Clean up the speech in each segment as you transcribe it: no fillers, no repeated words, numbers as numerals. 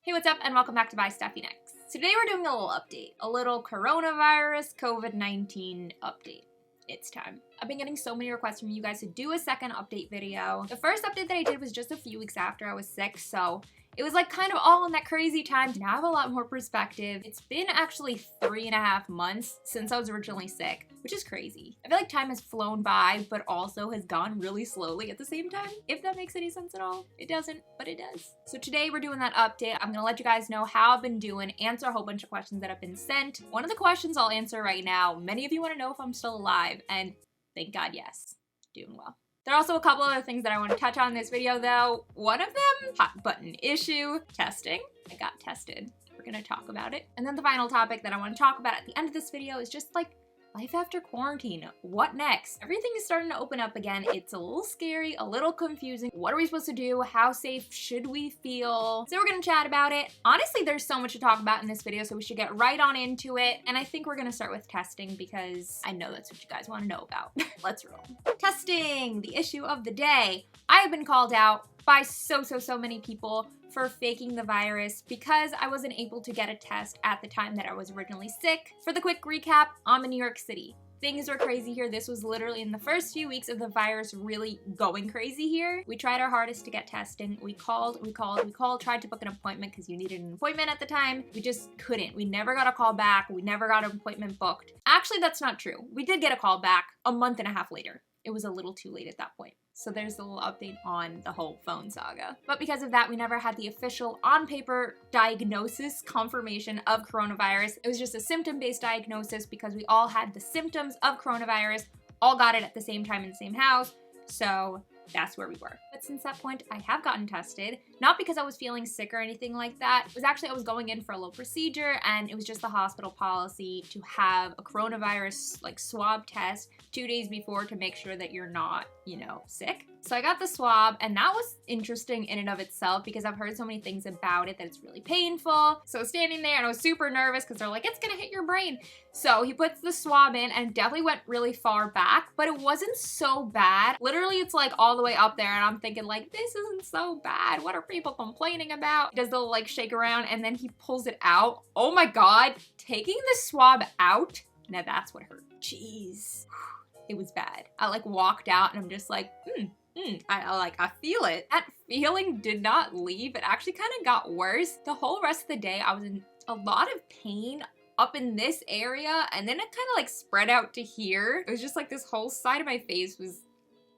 Hey, what's up, and welcome back to ByStephieNics. Today we're doing a little update, a little coronavirus COVID-19 update. It's time. I've been getting so many requests from you guys to do a second update video. The first update that I did was just a few weeks after I was sick, so it was like kind of all in that crazy time. Now I have a lot more perspective. It's been actually 3.5 months since I was originally sick, which is crazy. I feel like time has flown by, but also has gone really slowly at the same time, if that makes any sense at all. It doesn't, but it does. So today we're doing that update. I'm gonna let you guys know how I've been doing, answer a whole bunch of questions that have been sent. One of the questions I'll answer right now, many of you wanna know if I'm still alive, and thank God, yes, doing well. There are also a couple other things that I want to touch on in this video though. One of them, hot button issue, testing. I got tested. We're gonna talk about it. And then the final topic that I want to talk about at the end of this video is just like life after quarantine. What next? Everything is starting to open up again. It's a little scary, a little confusing. What are we supposed to do? How safe should we feel? So we're gonna chat about it. Honestly, there's so much to talk about in this video, so we should get right on into it. And I think we're gonna start with testing because I know that's what you guys wanna know about. Let's roll. Testing, the issue of the day. I have been called out by so many people for faking the virus because I wasn't able to get a test at the time that I was originally sick. For the quick recap, I'm in New York City. Things were crazy here. This was literally in the first few weeks of the virus really going crazy here. We tried our hardest to get testing. We called, tried to book an appointment because you needed an appointment at the time. We just couldn't. We never got a call back. We never got an appointment booked. Actually, that's not true. We did get a call back a month and a half later. It was a little too late at that point. So there's a little update on the whole phone saga. But because of that, we never had the official on-paper diagnosis confirmation of coronavirus. It was just a symptom-based diagnosis because we all had the symptoms of coronavirus, all got it at the same time in the same house. So that's where we were. But since that point, I have gotten tested, not because I was feeling sick or anything like that. It was actually, I was going in for a little procedure and it was just the hospital policy to have a coronavirus like swab test 2 days before to make sure that you're not, sick. So I got the swab and that was interesting in and of itself because I've heard so many things about it that it's really painful. So standing there and I was super nervous because they're like, it's gonna hit your brain. So he puts the swab in and it definitely went really far back, but it wasn't so bad. Literally, it's like all the way up there and I'm thinking like, this isn't so bad. What are people complaining about? He does the like shake around and then he pulls it out. Oh my God, taking the swab out, now that's what hurt. Jeez, it was bad. I like walked out and I'm just like, I feel it. That feeling did not leave. It actually kind of got worse. The whole rest of the day, I was in a lot of pain up in this area, and then it kind of like spread out to here. It was just like this whole side of my face was,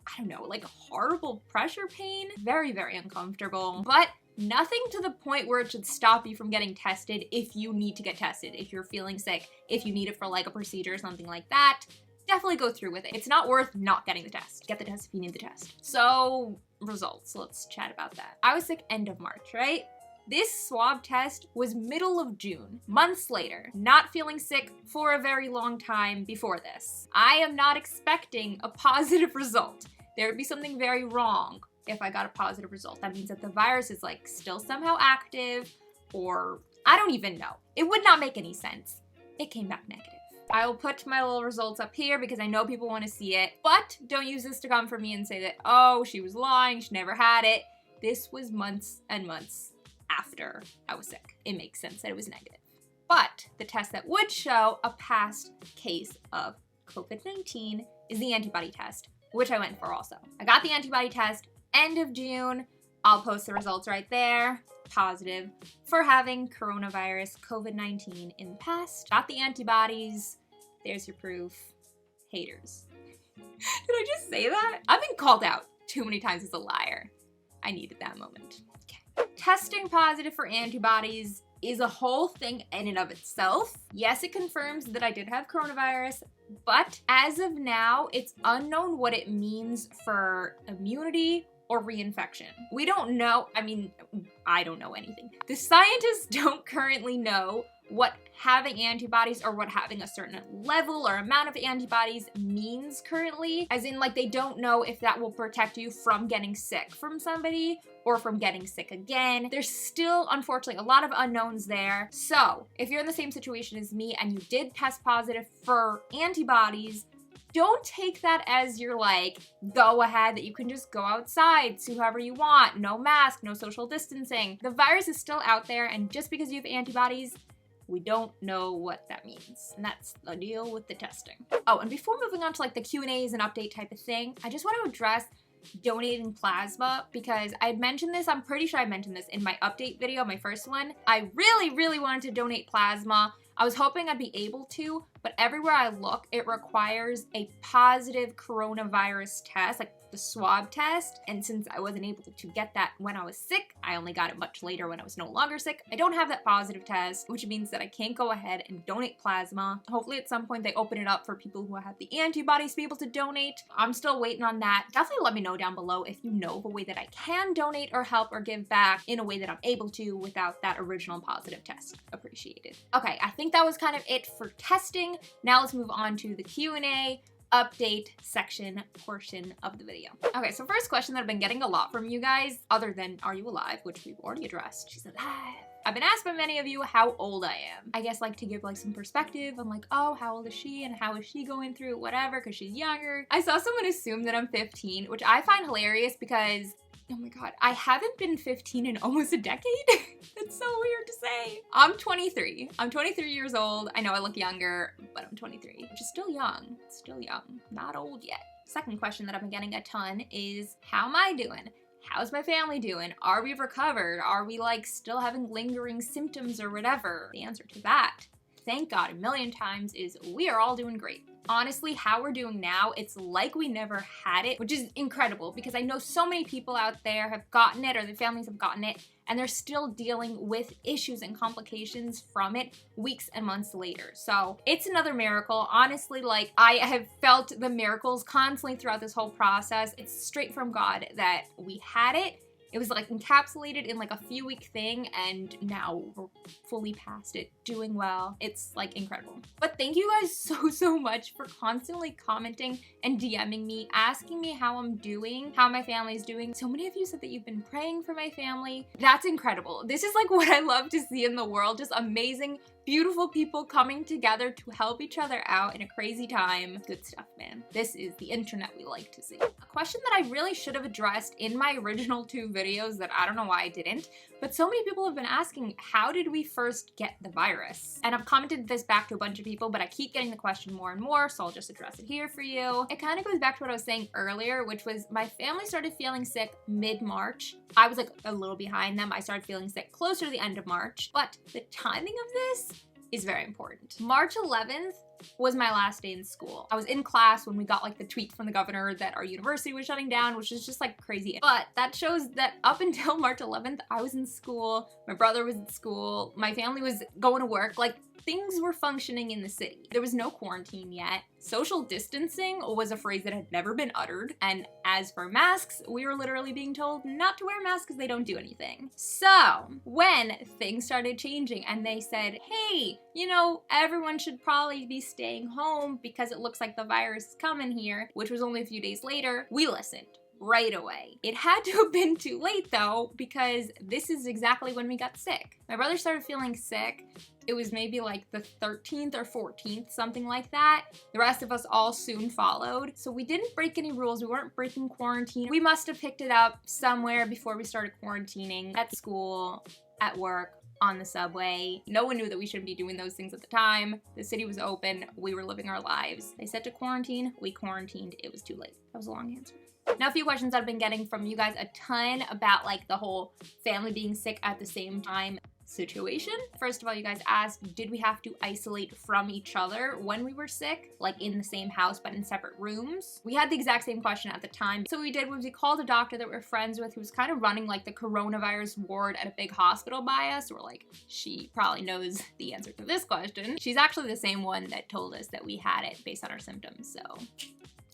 I don't know, like horrible pressure pain. Very uncomfortable, but nothing to the point where it should stop you from getting tested if you need to get tested, if you're feeling sick, if you need it for like a procedure or something like that. Definitely go through with it. It's not worth not getting the test. Get the test if you need the test. So, results. Let's chat about that. I was sick end of March, right? This swab test was middle of June, months later, not feeling sick for a very long time before this. I am not expecting a positive result. There would be something very wrong if I got a positive result. That means that the virus is like still somehow active, or I don't even know. It would not make any sense. It came back negative. I will put my little results up here because I know people want to see it, but don't use this to come for me and say that, oh, she was lying, she never had it. This was months and months after I was sick. It makes sense that it was negative. But the test that would show a past case of COVID-19 is the antibody test, which I went for also. I got the antibody test end of June. I'll post the results right there. Positive for having coronavirus COVID-19 in the past. Got the antibodies. There's your proof. Haters. Did I just say that? I've been called out too many times as a liar. I needed that moment. Okay. Testing positive for antibodies is a whole thing in and of itself. Yes, it confirms that I did have coronavirus, but as of now, it's unknown what it means for immunity or reinfection. We don't know, I don't know anything. The scientists don't currently know what having antibodies or what having a certain level or amount of antibodies means currently, as in like they don't know if that will protect you from getting sick from somebody or from getting sick again. There's still, unfortunately, a lot of unknowns there. So if you're in the same situation as me and you did test positive for antibodies, don't take that as your like go ahead that you can just go outside, see whoever you want, no mask, no social distancing. The virus is still out there, and just because you have antibodies, we don't know what that means. And that's the deal with the testing. Oh, and before moving on to like the Q&As and update type of thing, I just want to address donating plasma, because I had mentioned this, I'm pretty sure I mentioned this in my update video, my first one. I really wanted to donate plasma. I was hoping I'd be able to, but everywhere I look, it requires a positive coronavirus test, like the swab test. And since I wasn't able to get that when I was sick, I only got it much later when I was no longer sick. I don't have that positive test, which means that I can't go ahead and donate plasma. Hopefully at some point they open it up for people who have the antibodies to be able to donate. I'm still waiting on that. Definitely let me know down below if you know of a way that I can donate or help or give back in a way that I'm able to without that original positive test. Appreciated. Okay, I think that was kind of it for testing. Now let's move on to the Q&A update section portion of the video. Okay, so first question that I've been getting a lot from you guys, other than are you alive, which we've already addressed. She's alive. I've been asked by many of you how old I am. I guess like to give like some perspective. I'm like, oh, how old is she and how is she going through whatever, because she's younger. I saw someone assume that I'm 15, which I find hilarious because oh my god, I haven't been 15 in almost a decade. It's so weird to say. I'm 23. I'm 23 years old. I know I look younger, but I'm 23, which is still young. Still young. Not old yet. Second question that I've been getting a ton is, how am I doing? How's my family doing? Are we recovered? Are we like still having lingering symptoms or whatever? The answer to that, thank God a million times, is we are all doing great. Honestly, how we're doing now, it's like we never had it, which is incredible because I know so many people out there have gotten it or their families have gotten it and they're still dealing with issues and complications from it weeks and months later. So it's another miracle. Honestly, like I have felt the miracles constantly throughout this whole process. It's straight from God that we had it. It was like encapsulated in like a few week thing and now we're fully past it, doing well. It's like incredible. But thank you guys so much for constantly commenting and DMing me, asking me how I'm doing, how my family's doing. So many of you said that you've been praying for my family. That's incredible. This is like what I love to see in the world, just amazing, beautiful people coming together to help each other out in a crazy time. Good stuff, man. This is the internet we like to see. A question that I really should have addressed in my original 2 videos that I don't know why I didn't, but so many people have been asking, how did we first get the virus? And I've commented this back to a bunch of people, but I keep getting the question more and more, so I'll just address it here for you. It kind of goes back to what I was saying earlier, which was my family started feeling sick mid-March. I was like a little behind them. I started feeling sick closer to the end of March, but the timing of this is very important. March 11th was my last day in school. I was in class when we got like the tweet from the governor that our university was shutting down, which is just like crazy. But that shows that up until March 11th, I was in school, my brother was in school, my family was going to work, like things were functioning in the city. There was no quarantine yet. Social distancing was a phrase that had never been uttered. And as for masks, we were literally being told not to wear masks because they don't do anything. So when things started changing and they said, hey, you know, everyone should probably be staying home because it looks like the virus is coming here, which was only a few days later, we listened right away. It had to have been too late though, because this is exactly when we got sick. My brother started feeling sick. It was maybe like the 13th or 14th, something like that. The rest of us all soon followed. So we didn't break any rules. We weren't breaking quarantine. We must have picked it up somewhere before we started quarantining, at school, at work, on the subway. No one knew that we shouldn't be doing those things at the time. The city was open. We were living our lives. They said to quarantine. We quarantined. It was too late. That was a long answer. Now, a few questions I've been getting from you guys a ton about like the whole family being sick at the same time situation. First of all, you guys asked, did we have to isolate from each other when we were sick, like in the same house but in separate rooms? We had the exact same question at the time. So what we did was we called a doctor that we're friends with who was kind of running like the coronavirus ward at a big hospital by us. We're like, she probably knows the answer to this question. She's actually the same one that told us that we had it based on our symptoms, so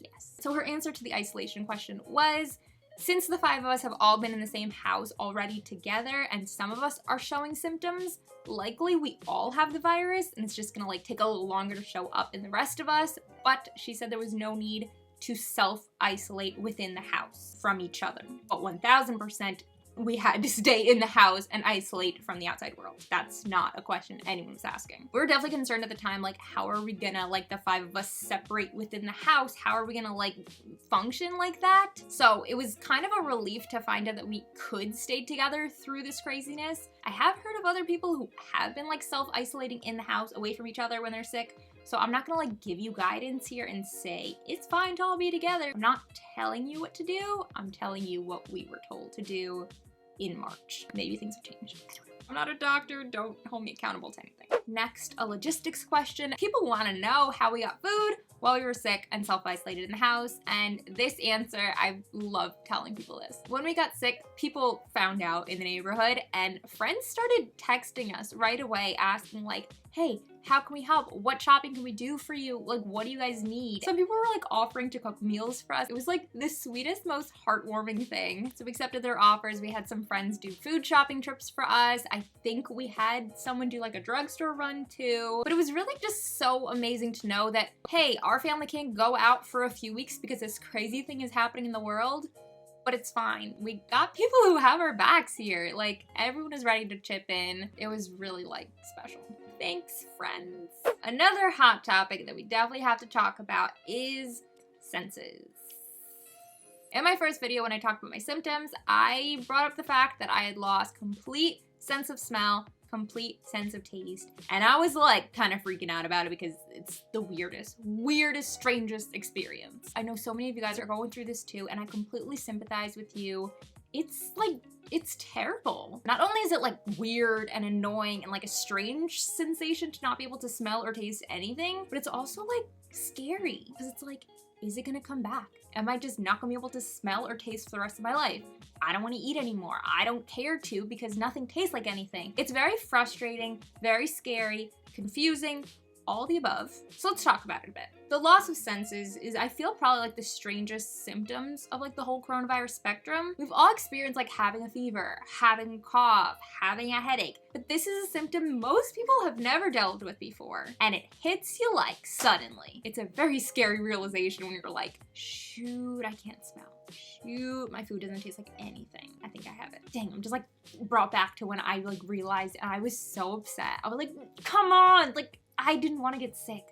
yes. So her answer to the isolation question was, since the 5 of us have all been in the same house already together and some of us are showing symptoms, likely we all have the virus and it's just gonna like take a little longer to show up in the rest of us. But she said there was no need to self-isolate within the house from each other. But 1000%, we had to stay in the house and isolate from the outside world. That's not a question anyone was asking. We were definitely concerned at the time, like, how are we gonna, like, the 5 of us separate within the house? How are we gonna, like, function like that? So it was kind of a relief to find out that we could stay together through this craziness. I have heard of other people who have been, like, self-isolating in the house away from each other when they're sick. So I'm not gonna, like, give you guidance here and say, it's fine to all be together. I'm not telling you what to do. I'm telling you what we were told to do in March. Maybe things have changed. I'm not a doctor, don't hold me accountable to anything. Next, a logistics question. People wanna know how we got food while we were sick and self-isolated in the house, and this answer, I love telling people this. When we got sick, people found out in the neighborhood, and friends started texting us right away asking, like, hey, how can we help? What shopping can we do for you? Like, what do you guys need? Some people were, like, offering to cook meals for us. It was, like, the sweetest, most heartwarming thing. So we accepted their offers. We had some friends do food shopping trips for us. I think we had someone do, like, a drugstore run too. But it was really just so amazing to know that, hey, our family can't go out for a few weeks because this crazy thing is happening in the world, but it's fine. We got people who have our backs here. Like, everyone is ready to chip in. It was really, like, special. Thanks, friends. Another hot topic that we definitely have to talk about is senses. In my first video, when I talked about my symptoms, I brought up the fact that I had lost complete sense of smell, complete sense of taste, and I was, like, kind of freaking out about it because it's the weirdest, strangest experience. I know so many of you guys are going through this too, and I completely sympathize with you. It's, like, it's terrible. Not only is it, like, weird and annoying and, like, a strange sensation to not be able to smell or taste anything, but it's also, like, scary because it's like, is it gonna come back? Am I just not gonna be able to smell or taste for the rest of my life? I don't wanna eat anymore. I don't care to because nothing tastes like anything. It's very frustrating, very scary, confusing, all the above. So let's talk about it a bit. The loss of senses is, I feel, probably like the strangest symptoms of, like, the whole coronavirus spectrum. We've all experienced, like, having a fever, having a cough, having a headache, but this is a symptom most people have never dealt with before, and it hits you, like, suddenly. It's a very scary realization when you're like, shoot, I can't smell. Shoot, my food doesn't taste like anything. I think I have it. Dang, I'm just, like, brought back to when I, like, realized, and I was so upset. I was like, come on, like, I didn't want to get sick.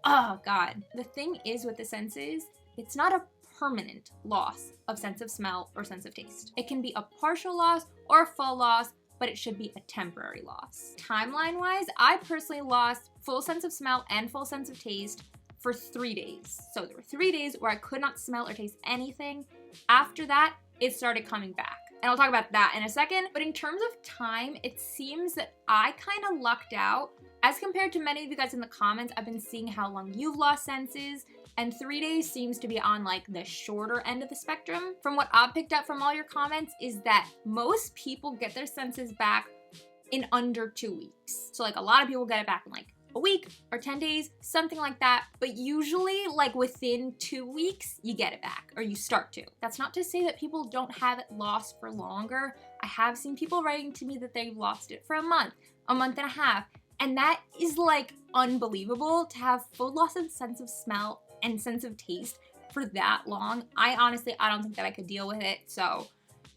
Oh God. The thing is with the senses, it's not a permanent loss of sense of smell or sense of taste. It can be a partial loss or a full loss, but it should be a temporary loss. Timeline-wise, I personally lost full sense of smell and full sense of taste for 3 days. So there were 3 days where I could not smell or taste anything. After that, it started coming back. And I'll talk about that in a second. But in terms of time, it seems that I kind of lucked out. As compared to many of you guys in the comments, I've been seeing how long you've lost senses, and 3 days seems to be on, like, the shorter end of the spectrum. From what I've picked up from all your comments is that most people get their senses back in under 2 weeks. So, like, a lot of people get it back in, like, a week or 10 days, something like that. But usually, like, within 2 weeks, you get it back, or you start to. That's not to say that people don't have it lost for longer. I have seen people writing to me that they've lost it for a month and a half. And that is, like, unbelievable to have full loss of sense of smell and sense of taste for that long. I don't think that I could deal with it. So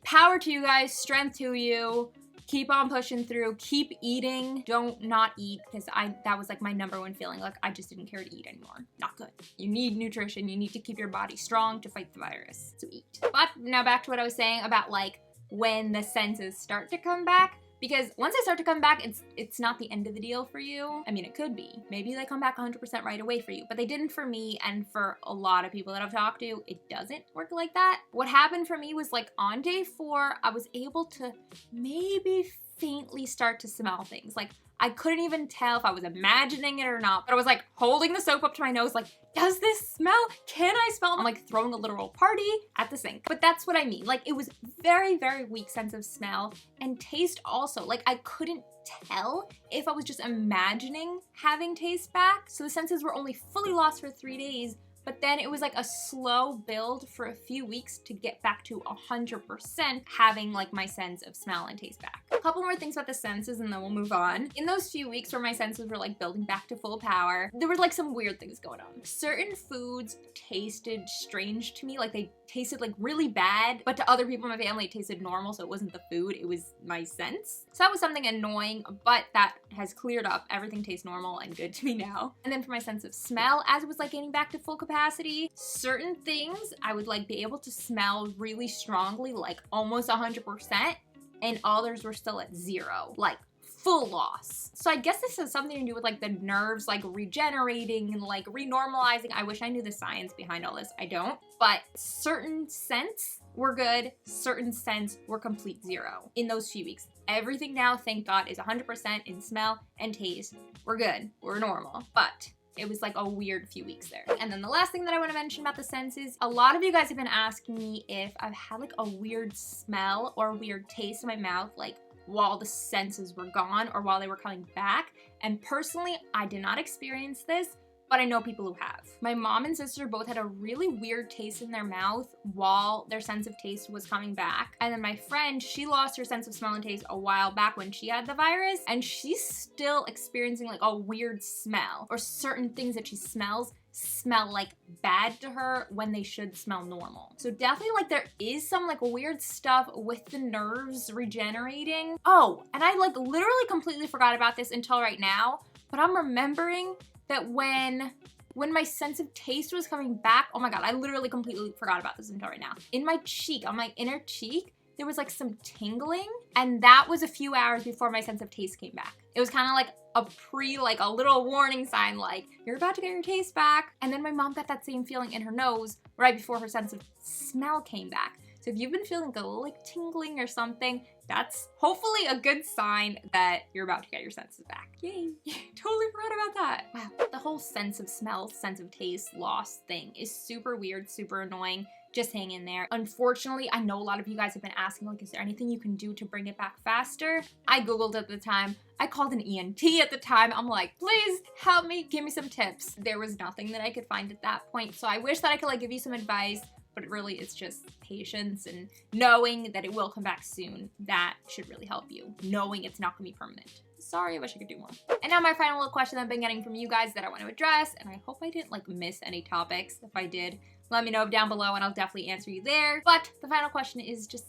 power to you guys, strength to you. Keep on pushing through, keep eating. Don't not eat, because that was, like, my #1 feeling. Like, I just didn't care to eat anymore. Not good. You need nutrition. You need to keep your body strong to fight the virus. So eat. But now back to what I was saying about, like, when the senses start to come back. Because once they start to come back, it's not the end of the deal for you. I mean, it could be. Maybe they come back 100% right away for you, but they didn't for me, and for a lot of people that I've talked to, it doesn't work like that. What happened for me was, like, on day 4, I was able to maybe faintly start to smell things. Like, I couldn't even tell if I was imagining it or not, but I was, like, holding the soap up to my nose, like, does this smell? Can I smell? I'm, like, throwing a literal party at the sink. But that's what I mean. Like, it was very, very weak sense of smell and taste also. Like, I couldn't tell if I was just imagining having taste back. So the senses were only fully lost for 3 days, but then it was like a slow build for a few weeks to get back to 100% having like my sense of smell and taste back. A couple more things about the senses and then we'll move on. In those few weeks where my senses were like building back to full power, there were like some weird things going on. Certain foods tasted strange to me, like they tasted like really bad, but to other people in my family it tasted normal, so it wasn't the food, it was my sense. So that was something annoying, but that has cleared up. Everything tastes normal and good to me now. And then for my sense of smell, as it was like getting back to full capacity, certain things I would like be able to smell really strongly, like almost 100%, and others were still at 0, like full loss. So I guess this has something to do with like the nerves like regenerating and like renormalizing. I wish I knew the science behind all this. I don't. But certain scents were good, certain scents were complete 0 in those few weeks. Everything now, thank God, is 100% in smell and taste. We're good, we're normal. But it was like a weird few weeks there. And then the last thing that I want to mention about the senses, a lot of you guys have been asking me if I've had like a weird smell or a weird taste in my mouth, like while the senses were gone or while they were coming back. And personally, I did not experience this, but I know people who have. My mom and sister both had a really weird taste in their mouth while their sense of taste was coming back. And then my friend, she lost her sense of smell and taste a while back when she had the virus, and she's still experiencing like a weird smell, or certain things that she smells smell like bad to her when they should smell normal. So definitely like there is some like weird stuff with the nerves regenerating. Oh, and I like literally completely forgot about this until right now, but I'm remembering that when my sense of taste was coming back, oh my God, I literally completely forgot about this until right now. In my cheek, on my inner cheek, there was like some tingling, and that was a few hours before my sense of taste came back. It was kind of like like a little warning sign, like you're about to get your taste back. And then my mom got that same feeling in her nose right before her sense of smell came back. So if you've been feeling a little like tingling or something, that's hopefully a good sign that you're about to get your senses back. Yay, totally forgot about that. Wow, the whole sense of smell, sense of taste loss thing is super weird, super annoying. Just hang in there. Unfortunately, I know a lot of you guys have been asking, like, is there anything you can do to bring it back faster? I Googled at the time. I called an ENT at the time. I'm like, please help me, give me some tips. There was nothing that I could find at that point. So I wish that I could like give you some advice, but really it's just patience and knowing that it will come back soon. That should really help you, knowing it's not gonna be permanent. Sorry, I wish I could do more. And now my final little question that I've been getting from you guys that I want to address, and I hope I didn't like miss any topics. If I did, let me know down below and I'll definitely answer you there. But the final question is just,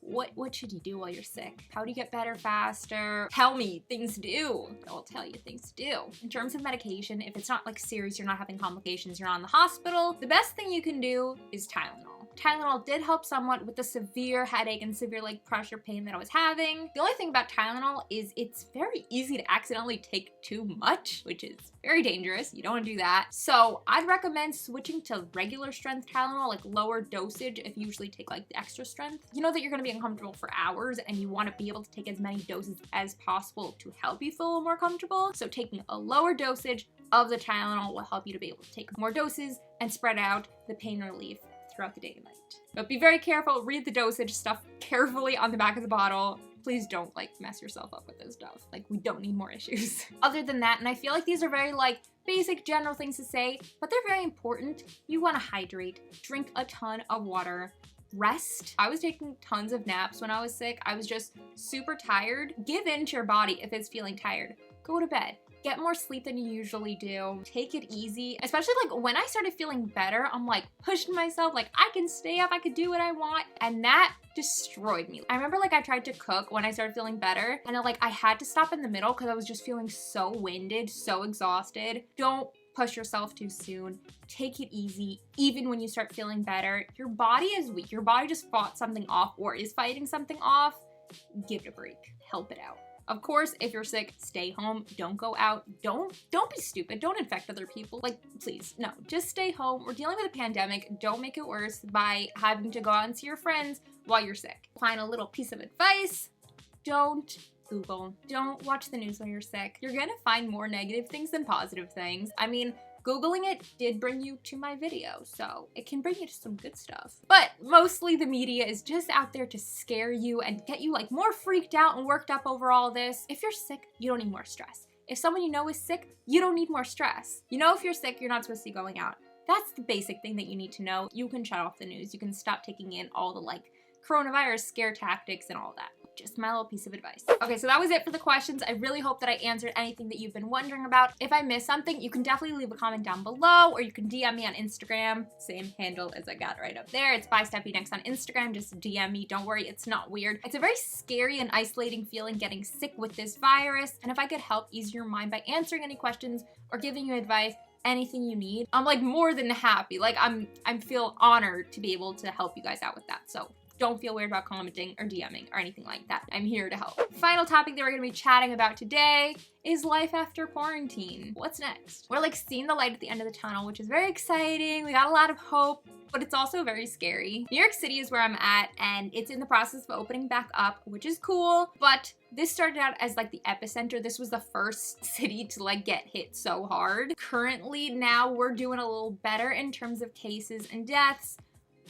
what should you do while you're sick? How do you get better faster? Tell me things to do. I'll tell you things to do. In terms of medication, if it's not like serious, you're not having complications, you're not in the hospital, the best thing you can do is Tylenol. Tylenol did help somewhat with the severe headache and severe like pressure pain that I was having. The only thing about Tylenol is it's very easy to accidentally take too much, which is very dangerous. You don't want to do that. So I'd recommend switching to regular strength Tylenol, like lower dosage if you usually take like the extra strength. You know that you're going to be uncomfortable for hours and you want to be able to take as many doses as possible to help you feel more comfortable. So taking a lower dosage of the Tylenol will help you to be able to take more doses and spread out the pain relief throughout the day and night. But be very careful, read the dosage stuff carefully on the back of the bottle. Please don't like mess yourself up with this stuff. Like, we don't need more issues. Other than that, and I feel like these are very like basic general things to say, but they're very important. You want to hydrate, drink a ton of water, rest. I was taking tons of naps when I was sick. I was just super tired. Give in to your body if it's feeling tired. Go to bed. Get more sleep than you usually do. Take it easy. Especially like when I started feeling better, I'm like pushing myself, like I can stay up, I could do what I want. And that destroyed me. I remember like I tried to cook when I started feeling better and I had to stop in the middle because I was just feeling so winded, so exhausted. Don't push yourself too soon. Take it easy. Even when you start feeling better, your body is weak. Your body just fought something off or is fighting something off. Give it a break. Help it out. Of course, if you're sick, stay home. Don't go out. Don't be stupid. Don't infect other people. Like, please, no, just stay home. We're dealing with a pandemic. Don't make it worse by having to go out and see your friends while you're sick. Final little piece of advice. Don't Google. Don't watch the news when you're sick. You're gonna find more negative things than positive things. I mean, Googling it did bring you to my video, so it can bring you to some good stuff. But mostly the media is just out there to scare you and get you like more freaked out and worked up over all this. If you're sick, you don't need more stress. If someone you know is sick, you don't need more stress. You know if you're sick, you're not supposed to be going out. That's the basic thing that you need to know. You can shut off the news. You can stop taking in all the like coronavirus scare tactics and all that. Just my little piece of advice. Okay, so that was it for the questions. I really hope that I answered anything that you've been wondering about. If I missed something, you can definitely leave a comment down below, or you can DM me on Instagram. Same handle as I got right up there. It's ByStephieNics on Instagram. Just DM me. Don't worry, it's not weird. It's a very scary and isolating feeling getting sick with this virus. And if I could help ease your mind by answering any questions or giving you advice, anything you need, I'm like more than happy. Like I feel honored to be able to help you guys out with that. So don't feel weird about commenting or DMing or anything like that. I'm here to help. Final topic that we're gonna be chatting about today is life after quarantine. What's next? We're like seeing the light at the end of the tunnel, which is very exciting. We got a lot of hope, but it's also very scary. New York City is where I'm at, and it's in the process of opening back up, which is cool, but this started out as like the epicenter. This was the first city to like get hit so hard. Currently now we're doing a little better in terms of cases and deaths.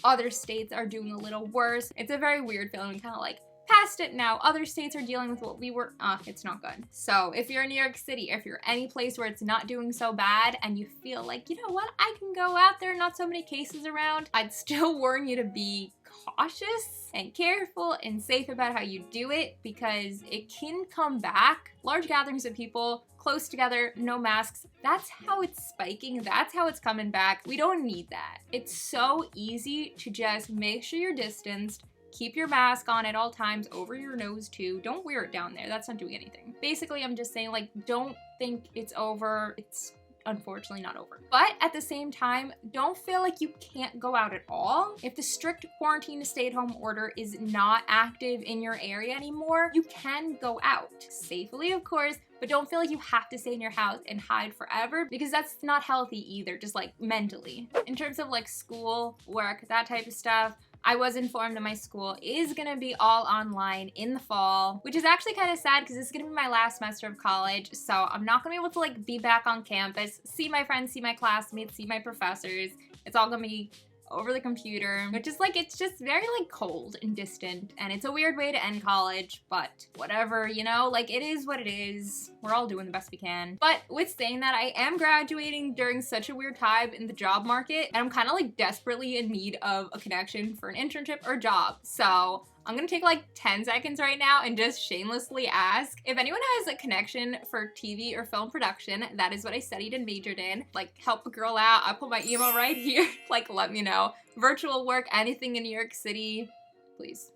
Other states are doing a little worse. It's a very weird feeling. We kind of like past it now. Other states are dealing with what we were, it's not good. So if you're in New York City, if you're any place where it's not doing so bad and you feel like, you know what, I can go out there, not so many cases around, I'd still warn you to be cautious and careful and safe about how you do it, because it can come back. Large gatherings of people close together, no masks, that's how it's spiking, that's how it's coming back. We don't need that. It's so easy to just make sure you're distanced, keep your mask on at all times, over your nose too. Don't wear it down there, that's not doing anything. Basically, I'm just saying, like, don't think it's over. It's unfortunately not over. But at the same time, don't feel like you can't go out at all. If the strict quarantine stay-at-home order is not active in your area anymore, you can go out safely, of course, but don't feel like you have to stay in your house and hide forever, because that's not healthy either, just like mentally. In terms of like school, work, that type of stuff, I was informed that my school is gonna be all online in the fall, which is actually kind of sad because this is gonna be my last semester of college, so I'm not gonna be able to like be back on campus, see my friends, see my classmates, see my professors. It's all gonna be over the computer, which is like, it's just very like cold and distant, and it's a weird way to end college, but whatever, you know, like it is what it is. We're all doing the best we can. But with saying that, I am graduating during such a weird time in the job market, and I'm kind of like desperately in need of a connection for an internship or job. So I'm gonna take like 10 seconds right now and just shamelessly ask if anyone has a connection for TV or film production. That is what I studied and majored in. Like, help a girl out. I'll put my email right here. Like, let me know. Virtual work, anything in New York City, please.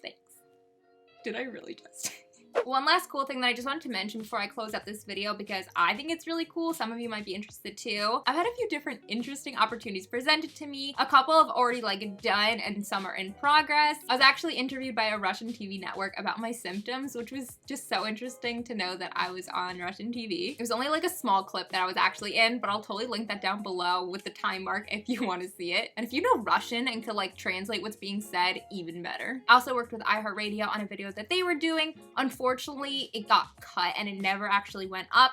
Thanks. Did I really just? One last cool thing that I just wanted to mention before I close out this video, because I think it's really cool. Some of you might be interested too. I've had a few different interesting opportunities presented to me. A couple have already like done and some are in progress. I was actually interviewed by a Russian TV network about my symptoms, which was just so interesting to know that I was on Russian TV. It was only like a small clip that I was actually in, but I'll totally link that down below with the time mark if you want to see it. And if you know Russian and could like translate what's being said, even better. I also worked with iHeartRadio on a video that they were doing. Unfortunately, it got cut and it never actually went up,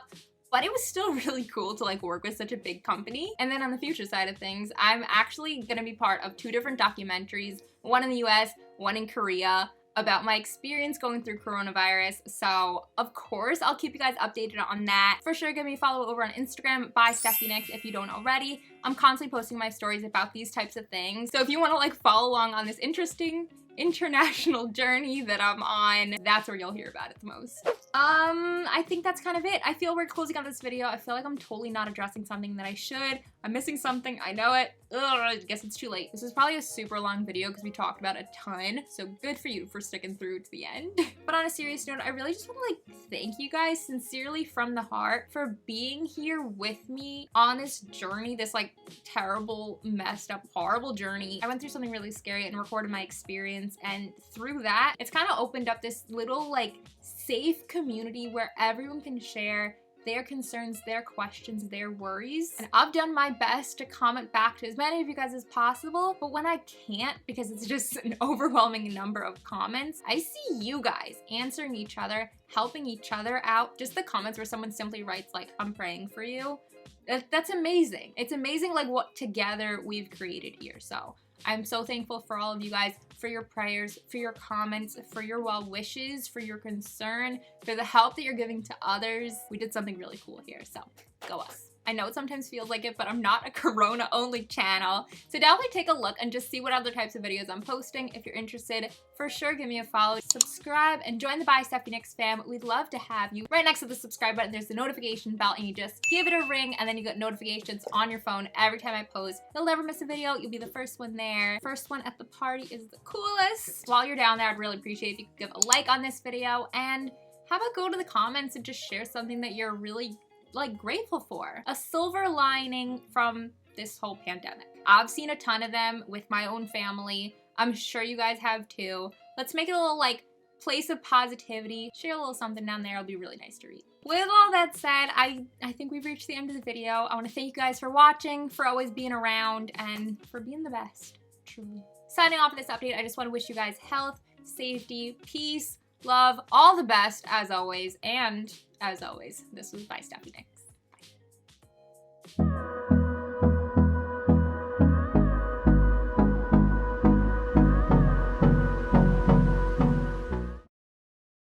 but it was still really cool to like work with such a big company. And then on the future side of things, I'm actually gonna be part of 2 different documentaries, one in the US, one in Korea, about my experience going through coronavirus. So of course, I'll keep you guys updated on that. For sure, give me a follow over on Instagram, ByStephieNics, if you don't already. I'm constantly posting my stories about these types of things. So if you wanna like follow along on this interesting international journey that I'm on, that's where you'll hear about it the most. I think that's kind of it. I feel we're closing out this video. I feel like I'm totally not addressing something that I should. I'm missing something, I know it. Ugh, I guess it's too late. This is probably a super long video because we talked about a ton, so good for you for sticking through to the end. But on a serious note, I really just want to like thank you guys sincerely from the heart for being here with me on this journey, this like terrible, messed up, horrible journey. I went through something really scary and recorded my experience, and through that, it's kind of opened up this little like safe community where everyone can share their concerns, their questions, their worries. And I've done my best to comment back to as many of you guys as possible, but when I can't, because it's just an overwhelming number of comments, I see you guys answering each other, helping each other out. Just the comments where someone simply writes like, I'm praying for you. That's amazing. It's amazing like what together we've created here. So I'm so thankful for all of you guys, for your prayers, for your comments, for your well wishes, for your concern, for the help that you're giving to others. We did something really cool here, so go us. I know it sometimes feels like it, but I'm not a Corona only channel. So definitely take a look and just see what other types of videos I'm posting. If you're interested, for sure give me a follow, subscribe, and join the ByStephieNics fam. We'd love to have you. Right next to the subscribe button, there's the notification bell, and you just give it a ring, and then you get notifications on your phone every time I post. You'll never miss a video. You'll be the first one there. First one at the party is the coolest. While you're down there, I'd really appreciate if you could give a like on this video, and how about go to the comments and just share something that you're really grateful for. A silver lining from this whole pandemic. I've seen a ton of them with my own family. I'm sure you guys have too. Let's make it a little place of positivity. Share a little something down there. It'll be really nice to read. With all that said, I think we've reached the end of the video. I want to thank you guys for watching, for always being around, and for being the best, truly. Signing off in this update, I just want to wish you guys health, safety, peace, love, all the best as always, and as always, this was ByStephieNics. Bye.